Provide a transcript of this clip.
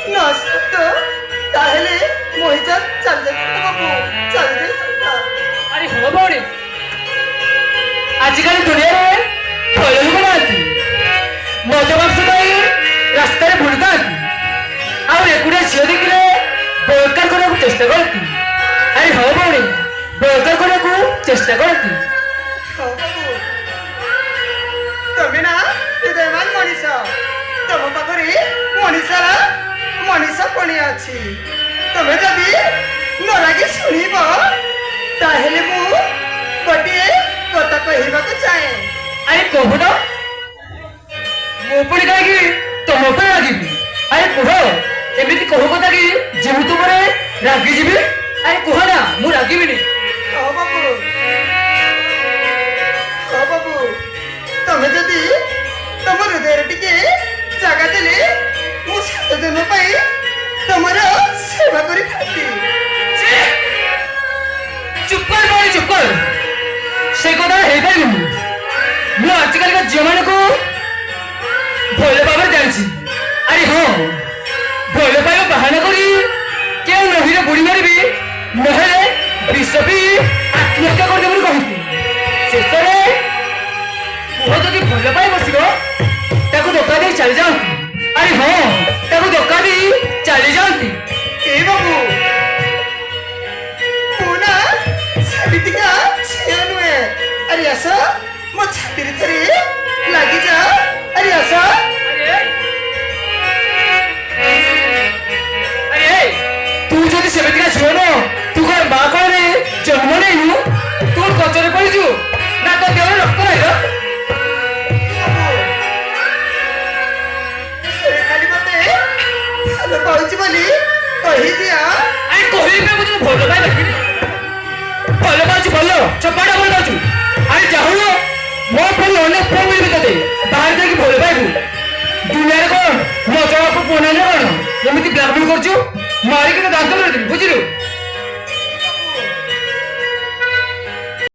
ନା ସତ ତାହେଲେ ମହିଜା ଚାଲି ଯାଇଥାନ୍ତା ବାବୁ ଚାଲି ଯାଇଥାନ୍ତା। ଆରେ ହଁ ଭଉଣୀ, ଆଜିକାଲି ଦୁନିଆରେ ଭଲ ଲୋକ ନାହାନ୍ତି। ମଦ ମାଂସ ପାଇଁ ରାସ୍ତାରେ ବୁଲୁଥାନ୍ତି, ଆଉ ଏକୁଟିଆ ଝିଅ ଦେଖିଲେ ବଳାତ୍କାର କରିବାକୁ ଚେଷ୍ଟା କରନ୍ତି। ଆରେ ହଁ ଭଉଣୀ, ବଳାତ୍କାର କରିବାକୁ ଚେଷ୍ଟା କରନ୍ତି। ହଁ ବାବୁ ତମେ ନା ହୃଦୟମାନ ମଣିଷ, ତମ ପାଖରେ ମଣିଷ ପଣିଆ ଅଛି। ତମେ ଯଦି ନ ଲାଗି ଶୁଣିବ ତାହେଲେ ମୁଁ ଗୋଟିଏ କଥା କହିବାକୁ ଚାହେଁ। ଆରେ କହୁନ, ମୁଁ ପୁଣି କାହିଁକି ତମ ଉପରେ ରାଗିବି? ଆରେ କୁହ, ଏମିତି କହୁ କଥା କି ଯେ ମୁଁ ତୁମରେ ରାଗିଯିବି? ଆରେ କୁହ ନା, ମୁଁ ରାଗିବିନି। ହଁ ବାବୁ ତମେ ଯଦି ତମ ହୃଦୟରେ ଟିକେ ଜାଗା ଦେଲେ ମୁଁ 7 ଦିନ ପାଇଁ ତମର ସେବା କରିଥାନ୍ତି। ଚୁପ କର ଭଉଣୀ, ଚୁପ କର। ସେ କଥା ହେଇପାରିବନି। ମୁଁ ଆଜିକାଲିକା ଝିଅ ମାନଙ୍କୁ ଭଲ ଭାବରେ ଜାଣିଛି। ଆରେ ହଁ, ଭଲ ପାଇବା ବାହାନା କରି କେଉଁ ନଦୀରେ ବୁଡ଼ି ମାରିବି, ନହେଲେ ବିଷ ପିଇ ଆତ୍ମହତ୍ୟା କରିଦେବ ବୋଲି କହିଛି। ଶେଷରେ ପୁଅ ଯଦି ଭଲ ପାଇ ବସିବ ତାକୁ ଧୋକା ଦେଇ ଚାଲି ଯାଆନ୍ତି। ଆରେ ହଁ, ତାକୁ ଧୋକା ଦେଇ ଚାଲି ଯାଆନ୍ତି। ଏ ବାବୁ ମୁଁ ନା ସେମିତିକା ଝିଅ ନୁହେଁ। ଆରେ ଆସ ମୋ ଛାତିରେ ଥରେ ଲାଗିଯା। ଆରେ ଆସ। ତୁ ଯଦି ସେମିତିକା ଝିଅ ନୁହ, ତୁ କଣ ମା କଳରେ ଜନ୍ମ ନେଇନୁ? ତୁ କଚରେ ପଡ଼ିଛୁ ନା ତୋ ଦେହରେ ରକ୍ତ ରହିଲ? ଖାଲି ମତେ ଭଲ ପାଉଛି ବୋଲି କହିଦିଅ। ଆରେ କହିବି ମୁଁ ତତେ ଭଲ ପାଇ ଦେଖିନି। ଭଲ ପାଉଛୁ, ଭଲ ଚପାଟା ଭଲ ପାଉଛୁ। ଆରେ ଯାହୁନ, ମୋ ପାଇଁ ଅନେକ ପୁଅ ମିଳିବି ତତେ। ବାହାରେ ଯାଇକି ଭଲ ପାଇବୁ। ଦୁନିଆରେ କଣ ମୋ ଜବାବ ପୁଅ ନାହିଁ ନା କଣ? ଏମିତି ବ୍ଲାକମେଲ କରୁଛୁ, ମାରିକି ତ ଦାନ୍ତ କରିଦେବି, ବୁଝିଲୁ?